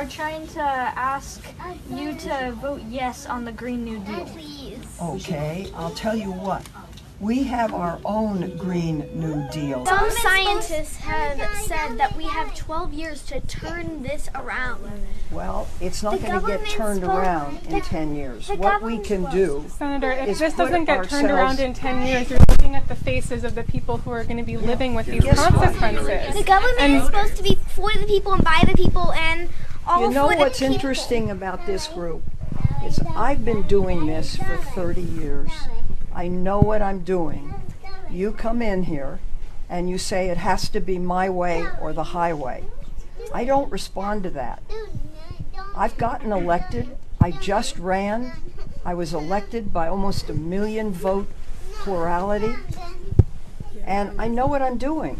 are trying to ask you to vote yes on the Green New Deal. Okay, I'll tell you what. We have our own Green New Deal. Some scientists have said that we have 12 years to turn this around. Well, it's not going to get turned around in 10 years. What we can do, Senator, if this put doesn't get turned ourselves- around in 10 years, you're looking at the faces of the people who are going to be living with these consequences. The government is supposed to be for the people and by the people and all you know for the what's people. interesting about this group is I've been doing this for 30 years. I know what I'm doing. You come in here and you say it has to be my way or the highway. I don't respond to that. I've gotten elected. I just ran. I was elected by almost 1 million vote plurality. And I know what I'm doing.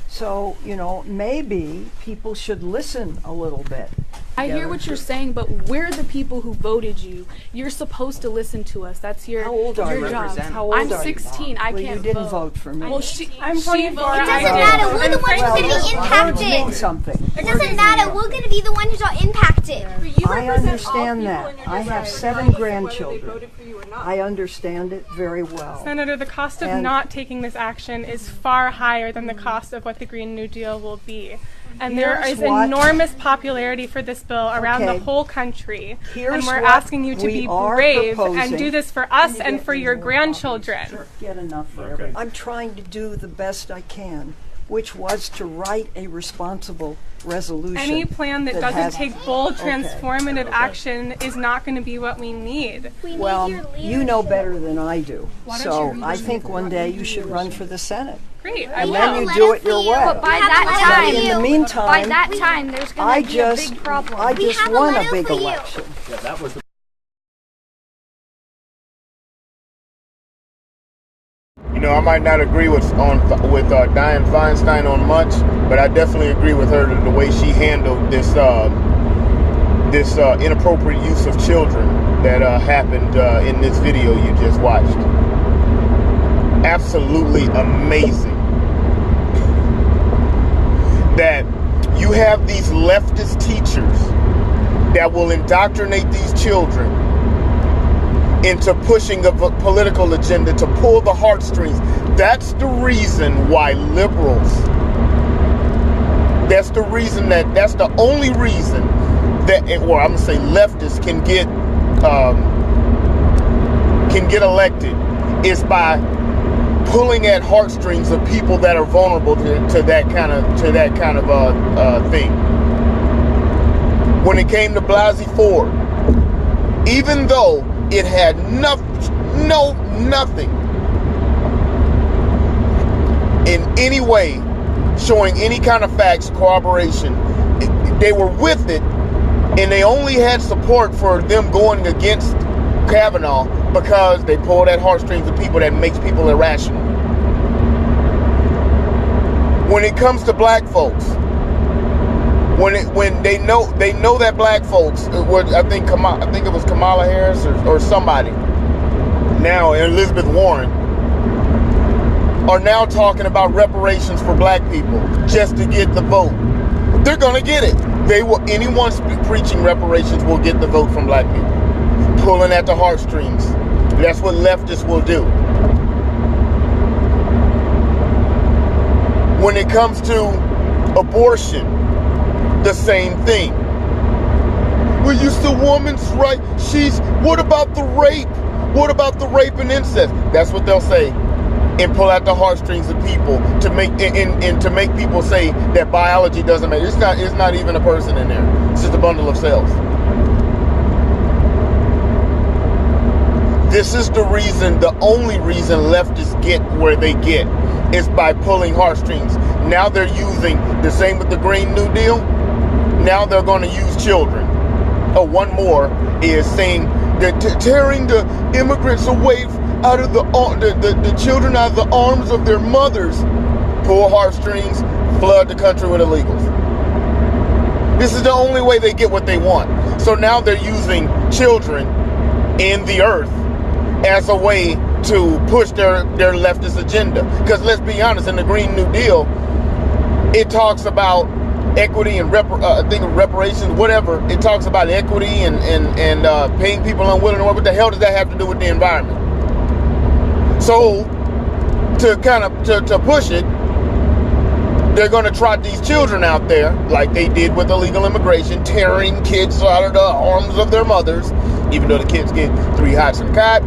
So, you know, maybe people should listen a little bit. I hear what you're saying, but we're the people who voted you. You're supposed to listen to us. That's your How old are you? job. How old I'm are you? 16. I Well, can't you didn't vote for me. Well, I'm 24. It doesn't matter. We're the ones who are going to be Words mean impacted. something. It doesn't matter. We're going to be the ones who are impacted. I understand that. I have 7 grandchildren. I understand it very well. Senator, the cost of And- not taking this action is far higher than the cost of what the Green New Deal will be. And there Here's is what- enormous popularity for this bill around Okay. the whole country. Here's And we're what asking you to we be are brave and proposing. do this for us and for your grandchildren. Get enough for everyone. I'm trying to do the best I can, which was to write a responsible resolution. Any plan that doesn't has- take bold, transformative action is not going to be what we need. Well, you know better than I do. So I think one day you should run for the Senate. Great. And then you do it your way. But by that But in the time, meantime, there's I going to be a just, big problem. I just have a won a letter big for you. election. Yeah, that was the You know, I might not agree with Dianne Feinstein on much, but I definitely agree with her the way she handled this inappropriate use of children that happened in this video you just watched. Absolutely amazing that you have these leftist teachers that will indoctrinate these children into pushing a political agenda to pull the heartstrings. That's the reason why liberals, that's the only reason that, or I'm gonna say leftists can get elected, is by pulling at heartstrings of people that are vulnerable to that kind of thing. When it came to Blasey Ford, even though it had nothing in any way showing any kind of facts, corroboration, they were with it, and they only had support for them going against Kavanaugh because they pulled at heartstrings of people that makes people irrational. When it comes to black folks, when they know that black folks, I think it was Kamala Harris or somebody, now Elizabeth Warren, are now talking about reparations for black people just to get the vote. They're gonna get it. Anyone preaching reparations will get the vote from black people, pulling at the heartstrings. That's what leftists will do. When it comes to abortion, the same thing. Well, it's the woman's right. What about the rape? What about the rape and incest? That's what they'll say, and pull out the heartstrings of people to make to make people say that biology doesn't matter. It's not even a person in there. It's just a bundle of cells. This is the reason, the only reason leftists get where they get is by pulling heartstrings. Now they're using the same with the Green New Deal. Now they're going to use children. Oh, one more is saying that tearing the immigrants away out of the children out of the arms of their mothers, pull heartstrings, flood the country with illegals. This is the only way they get what they want. So now they're using children in the earth as a way to push their leftist agenda. Because let's be honest, in the Green New Deal, it talks about equity and I think reparations, whatever. It talks about equity and paying people unwilling to work. What the hell does that have to do with the environment? So to kind of to push it, they're going to trot these children out there like they did with illegal immigration, tearing kids out of the arms of their mothers, even though the kids get 3 hots and a cot,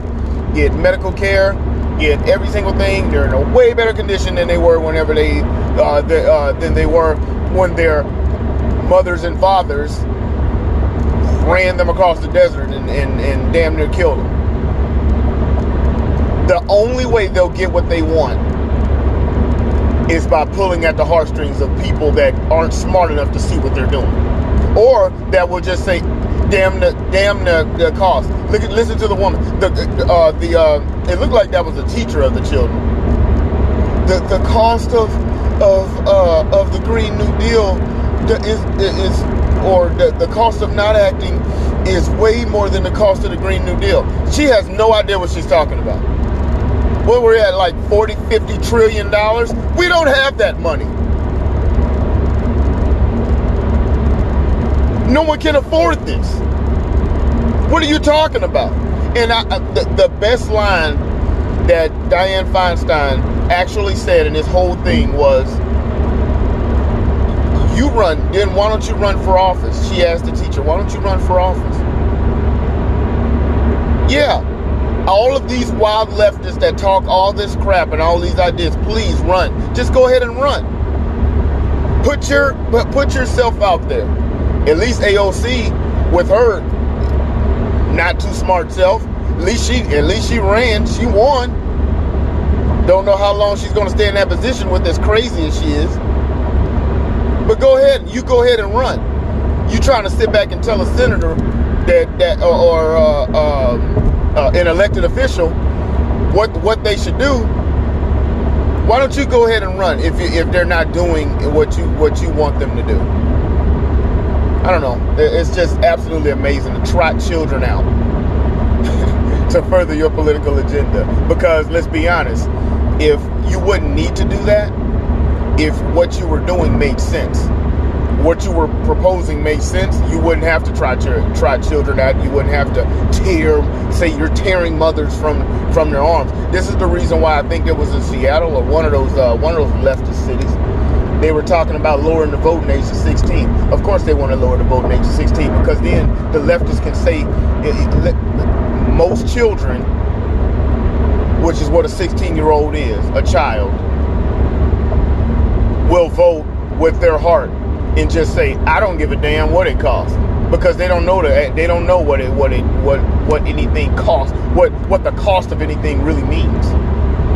get medical care, get every single thing. They're in a way better condition than they were whenever than they were when their mothers and fathers ran them across the desert and damn near killed them. The only way they'll get what they want is by pulling at the heartstrings of people that aren't smart enough to see what they're doing, or that will just say, "Damn the cost." Listen to the woman. It looked like that was a teacher of the children. The cost of the Green New Deal the cost of not acting is way more than the cost of the Green New Deal. She has no idea what she's talking about. Well, we're at like 40, 50 trillion dollars. We don't have that money. No one can afford this. What are you talking about? And the best line that Dianne Feinstein actually said in this whole thing was, "You run, then why don't you run for office?" She asked the teacher, "Why don't you run for office?" Yeah. All of these wild leftists that talk all this crap and all these ideas, please run. Just go ahead and run. Put yourself out there. At least AOC, with her not too smart self, at least she ran. She won. Don't know how long she's going to stay in that position with as crazy as she is. But go ahead. You go ahead and run. You trying to sit back and tell a senator or an elected official what they should do? Why don't you go ahead and run if they're not doing what you want them to do? I don't know. It's just absolutely amazing to trot children out to further your political agenda. Because let's be honest, if you wouldn't need to do that, if what you were doing made sense, what you were proposing made sense, you wouldn't have to trot children out. You wouldn't have to say you're tearing mothers from their arms. This is the reason why I think it was in Seattle or one of those leftist cities. They were talking about lowering the voting age to 16. Of course they want to lower the voting age to 16 because then the leftists can say most children, which is what a 16-year-old is, a child, will vote with their heart and just say, "I don't give a damn what it costs," because they don't know what anything costs, what the cost of anything really means.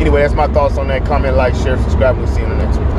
Anyway, that's my thoughts on that. Comment, like, share, subscribe. We'll see you in the next one.